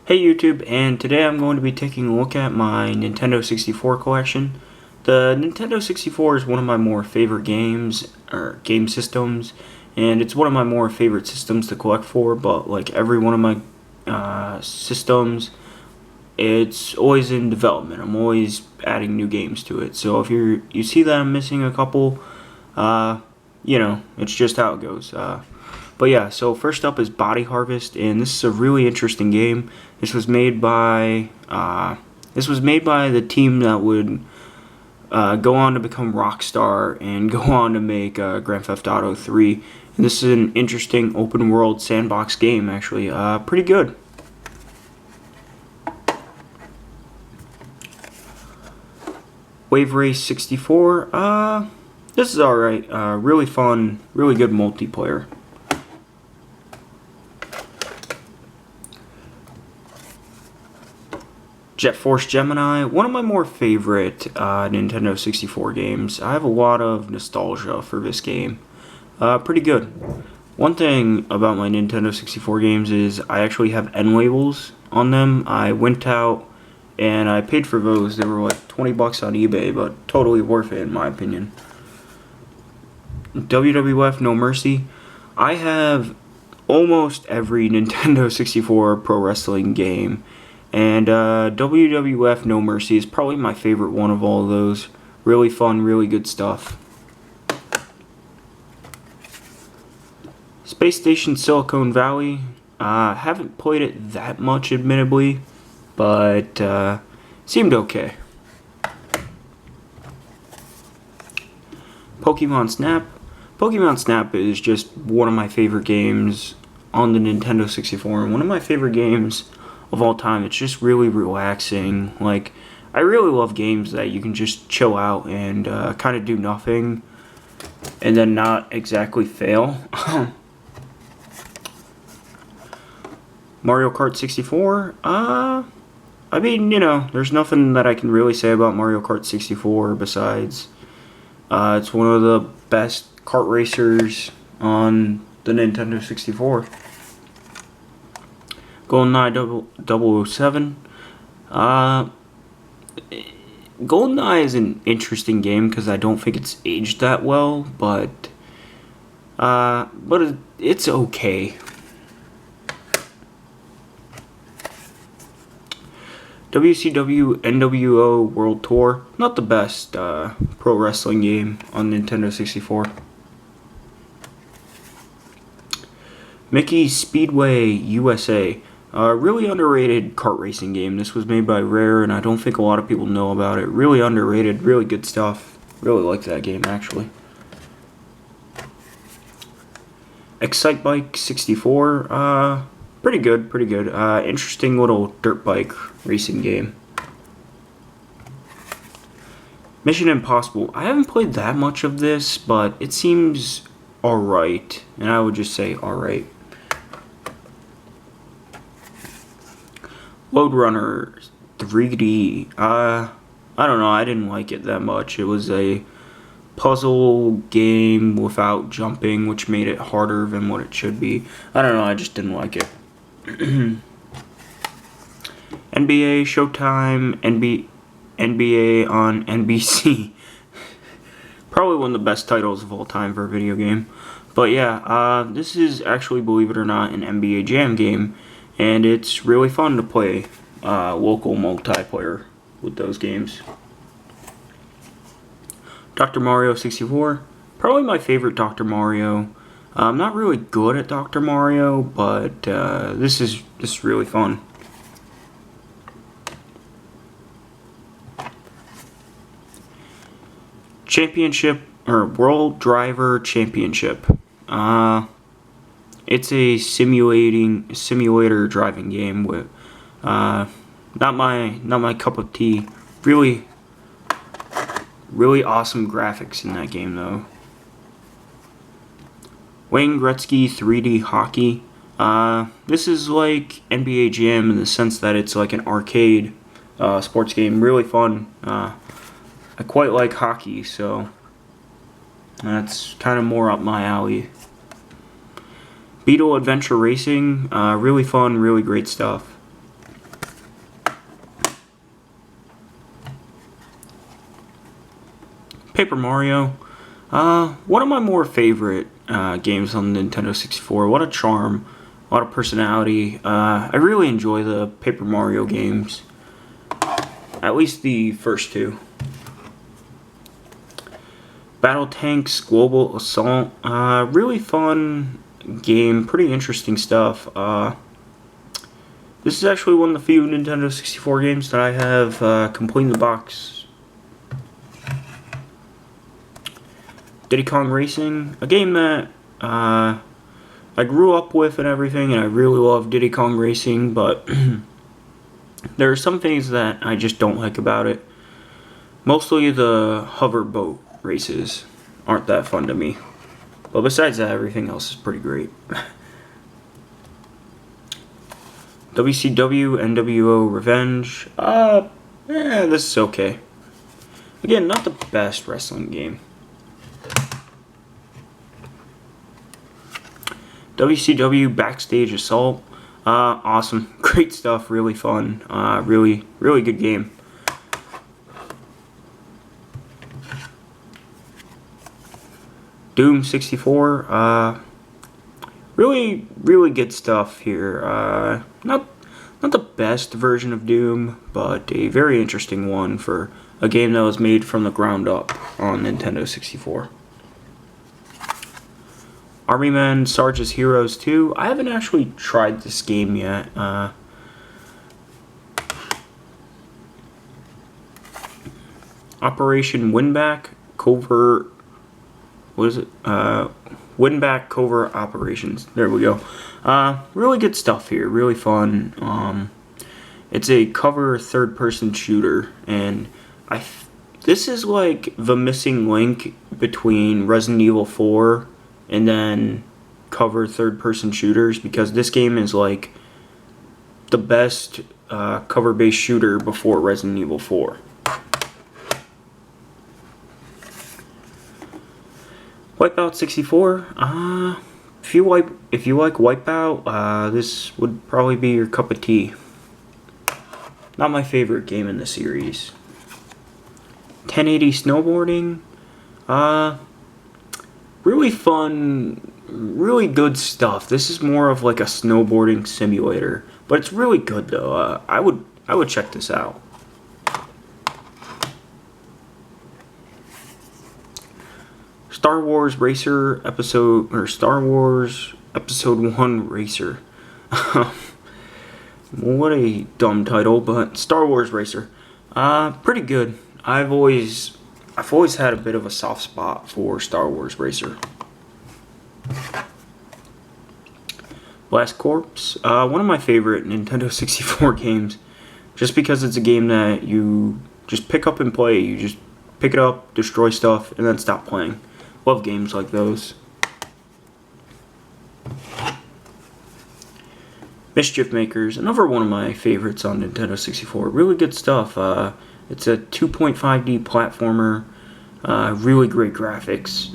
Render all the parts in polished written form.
Hey YouTube, and today I'm going to be taking a look at my Nintendo 64 collection. The Nintendo 64 is one of my more favorite games, or game systems, and it's one of my more favorite systems to collect for, but like every one of my systems, it's always in development. I'm always adding new games to it, so if you see that I'm missing a couple, it's just how it goes. But yeah, so first up is Body Harvest, and this is a really interesting game. This was made by the team that would go on to become Rockstar and go on to make Grand Theft Auto 3. And this is an interesting open world sandbox game, actually. Pretty good. Wave Race 64. This is alright. Really fun, really good multiplayer. Jet Force Gemini, one of my more favorite Nintendo 64 games. I have a lot of nostalgia for this game. Pretty good. One thing about my Nintendo 64 games is I actually have end labels on them. I went out and I paid for those. They were like 20 bucks on eBay, but totally worth it in my opinion. WWF No Mercy. I have almost every Nintendo 64 pro wrestling game. And WWF No Mercy is probably my favorite one of all of those. Really fun, really good stuff. Space Station Silicon Valley. Haven't played it that much, admittedly, but seemed okay. Pokemon Snap. Pokemon Snap is just one of my favorite games on the Nintendo 64, and one of my favorite games of all time. It's just really relaxing. Like, I really love games that you can just chill out and kind of do nothing and then not exactly fail. Mario Kart 64. I mean, there's nothing that I can really say about Mario Kart 64 besides it's one of the best kart racers on the Nintendo 64. GoldenEye 007. GoldenEye is an interesting game because I don't think it's aged that well, but it's okay. WCW NWO World Tour, not the best pro wrestling game on Nintendo 64. Mickey Speedway USA. Really underrated kart racing game. This was made by Rare, and I don't think a lot of people know about it. Really underrated, really good stuff. Really like that game, actually. Excite Bike 64. Pretty good, pretty good. Interesting little dirt bike racing game. Mission Impossible. I haven't played that much of this, but it seems alright. And I would just say alright. Load Runner 3D. I don't know, I didn't like it that much. It was a puzzle game without jumping, which made it harder than what it should be. I don't know, I just didn't like it. NBA Showtime, NBA on NBC. Probably one of the best titles of all time for a video game. But yeah, this is actually, believe it or not, an NBA Jam game. And it's really fun to play local multiplayer with those games. Dr. Mario 64. Probably my favorite Dr. Mario. I'm not really good at Dr. Mario, but this is really fun. Championship, or World Driver Championship. It's a simulator driving game with not my cup of tea. Really awesome graphics in that game though. Wayne Gretzky 3D Hockey. This is like NBA Jam in the sense that it's like an arcade sports game. Really fun. I quite like hockey, so that's kind of more up my alley. Beetle Adventure Racing, really fun, really great stuff. Paper Mario. One of my more favorite games on the Nintendo 64. What a charm, a lot of personality. I really enjoy the Paper Mario games. At least the first two. Battle Tanks Global Assault. Really fun game. Pretty interesting stuff. This is actually one of the few Nintendo 64 games that I have complete in the box. Diddy Kong Racing, a game that I grew up with and everything, and I really love Diddy Kong Racing, but there are some things that I just don't like about it. Mostly the hover boat races aren't that fun to me. But besides that, everything else is pretty great. WCW NWO Revenge. This is okay. Again, not the best wrestling game. WCW Backstage Assault. Awesome. Great stuff. Really fun. Really good game. Doom 64. Really good stuff here. Not the best version of Doom, but a very interesting one for a game that was made from the ground up on Nintendo 64. Army Men Sarge's Heroes 2. I haven't actually tried this game yet. Operation Winback Covert. What is it? Winback Covert Operations. There we go. Really good stuff here. Really fun. It's a cover third-person shooter, and this is like the missing link between Resident Evil 4 and then cover third-person shooters, because this game is like the best cover-based shooter before Resident Evil 4. Wipeout 64. If you like Wipeout, this would probably be your cup of tea. Not my favorite game in the series. 1080 Snowboarding. Really fun, really good stuff. This is more of like a snowboarding simulator, but it's really good though. I would check this out. Star Wars Racer episode, or Star Wars Episode 1 Racer. What a dumb title, but Star Wars Racer. Pretty good. I've always had a bit of a soft spot for Star Wars Racer. Blast Corps, one of my favorite Nintendo 64 games, just because it's a game that you just pick up and play. You just pick it up, destroy stuff, and then stop playing. Love games like those. Mischief Makers, another one of my favorites on Nintendo 64. Really good stuff. It's a 2.5D platformer. Really great graphics.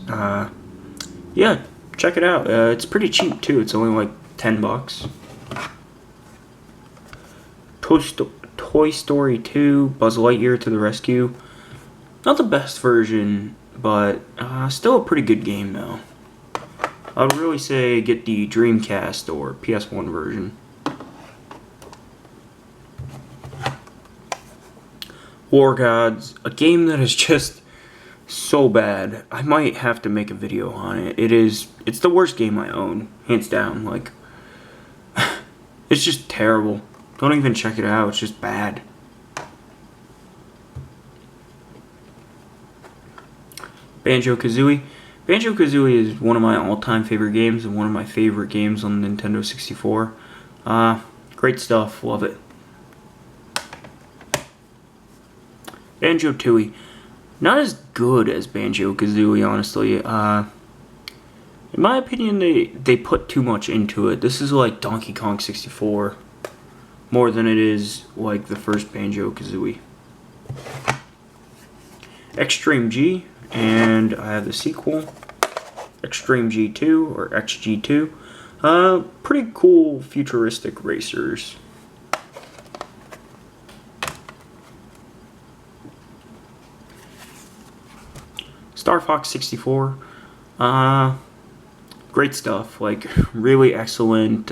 Yeah, check it out. It's pretty cheap too. It's only like $10. Toy Story 2, Buzz Lightyear to the Rescue. Not the best version, but still a pretty good game though. I would really say get the Dreamcast or PS1 version. War Gods, a game that is just so bad. I might have to make a video on it. It's the worst game I own, hands down. Like, it's just terrible. Don't even check it out. It's just bad. Banjo-Kazooie. Banjo-Kazooie is one of my all-time favorite games and one of my favorite games on Nintendo 64. Great stuff. Love it. Banjo-Tooie. Not as good as Banjo-Kazooie, honestly. In my opinion, they put too much into it. This is like Donkey Kong 64 more than it is like the first Banjo-Kazooie. Extreme G, and I have the sequel, Extreme G2 or XG2. Pretty cool futuristic racers. Star Fox 64. Great stuff. Like really excellent.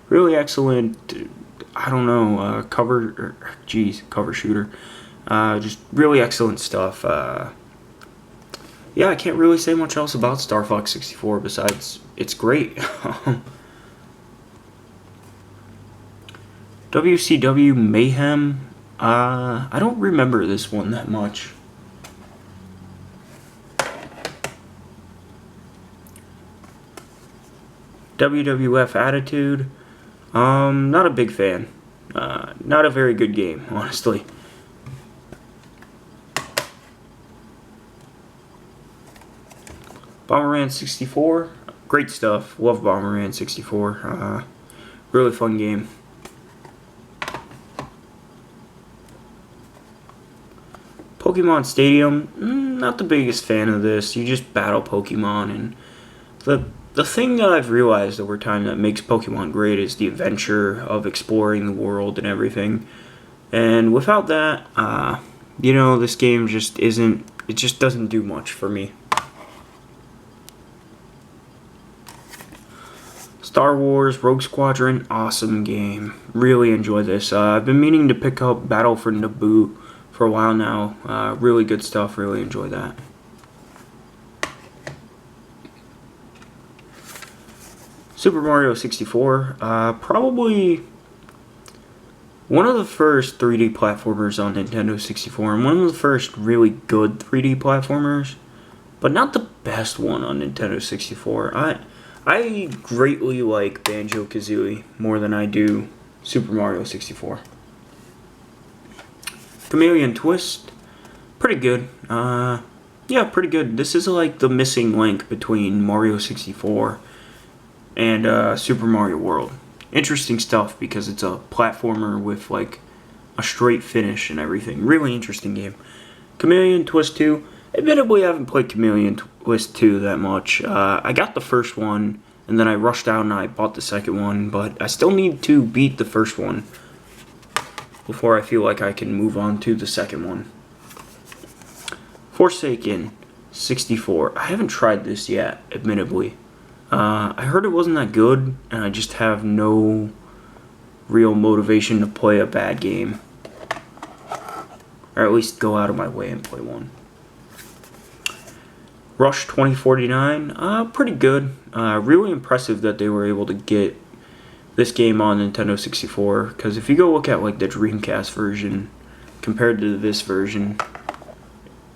Really excellent. I don't know. Cover shooter. Just really excellent stuff. Yeah, I can't really say much else about Star Fox 64 besides it's great. WCW Mayhem. I don't remember this one that much. WWF Attitude. Not a big fan. Not a very good game, honestly. Bomberman 64. Great stuff. Love Bomberman 64. Really fun game. Pokemon Stadium, not the biggest fan of this. You just battle Pokemon, and the thing that I've realized over time that makes Pokemon great is the adventure of exploring the world and everything. And without that, this game just isn't. It just doesn't do much for me. Star Wars Rogue Squadron, awesome game. Really enjoy this. I've been meaning to pick up Battle for Naboo for a while now. Really good stuff. Really enjoy that. Super Mario 64. Probably one of the first 3D platformers on Nintendo 64, and one of the first really good 3D platformers, but not the best one on Nintendo 64. I greatly like Banjo-Kazooie more than I do Super Mario 64. Chameleon Twist, pretty good. Yeah, pretty good. This is like the missing link between Mario 64 and Super Mario World. Interesting stuff because it's a platformer with like a straight finish and everything. Really interesting game. Chameleon Twist 2. Admittedly, I haven't played Chameleon Twist 2 that much. I got the first one, and then I rushed out and I bought the second one, but I still need to beat the first one before I feel like I can move on to the second one. Forsaken 64. I haven't tried this yet, admittedly. I heard it wasn't that good, and I just have no real motivation to play a bad game. Or at least go out of my way and play one. Rush 2049, pretty good. Really impressive that they were able to get this game on Nintendo 64, because if you go look at like the Dreamcast version compared to this version,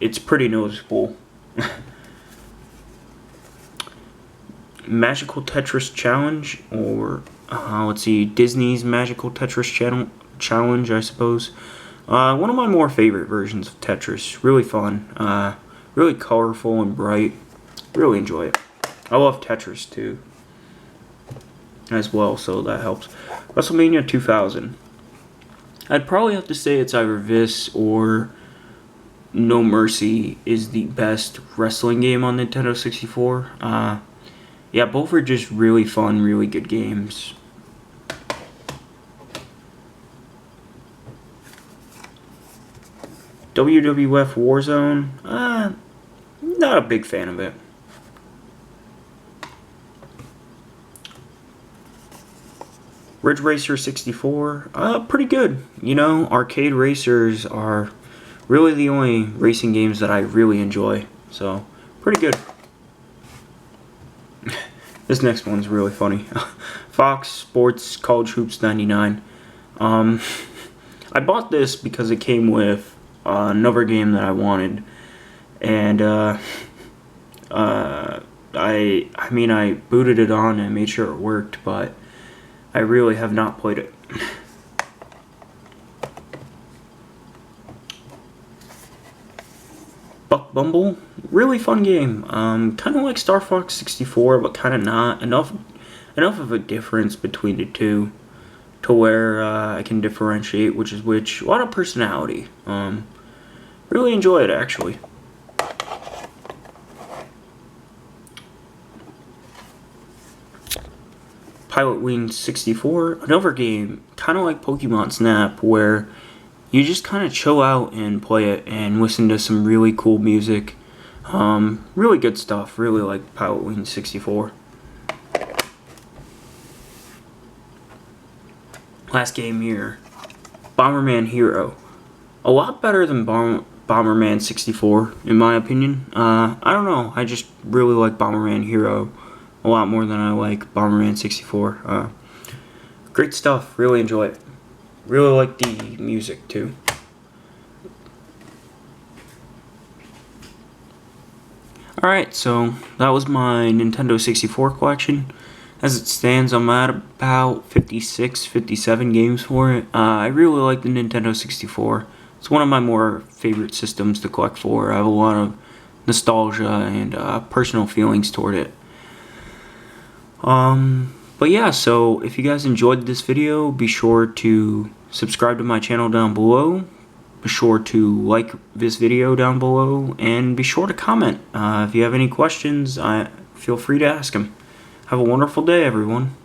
it's pretty noticeable. Magical Tetris Challenge, or let's see, Disney's Magical Tetris Challenge, I suppose. One of my more favorite versions of Tetris. Really fun. Really colorful and bright. Really enjoy it. I love Tetris too, as well, so that helps. WrestleMania 2000. I'd probably have to say it's either this or No Mercy is the best wrestling game on Nintendo 64. Yeah, both are just really fun, really good games. WWF Warzone, not a big fan of it. Ridge Racer 64, pretty good. You know, arcade racers are really the only racing games that I really enjoy, so pretty good. This next one's really funny. Fox Sports College Hoops 99. I bought this because it came with another game that I wanted, and I booted it on and made sure it worked, but I really have not played it. Buck Bumble, really fun game. Kind of like Star Fox 64, but kind of not. Enough of a difference between the two to where I can differentiate which is which. A lot of personality. Really enjoy it, actually. Pilot Wings 64, another game, kind of like Pokemon Snap, where you just kind of chill out and play it and listen to some really cool music. Really good stuff. Really like Pilot Wing 64. Last game here, Bomberman Hero. A lot better than Bomberman 64, in my opinion. I don't know. I just really like Bomberman Hero a lot more than I like Bomberman 64. Great stuff. Really enjoy it. Really like the music too. Alright, so that was my Nintendo 64 collection. As it stands, I'm at about 56, 57 games for it. I really like the Nintendo 64. It's one of my more favorite systems to collect for. I have a lot of nostalgia and personal feelings toward it. But yeah, so if you guys enjoyed this video, be sure to subscribe to my channel down below. Be sure to like this video down below, and be sure to comment. If you have any questions, feel free to ask them. Have a wonderful day, everyone.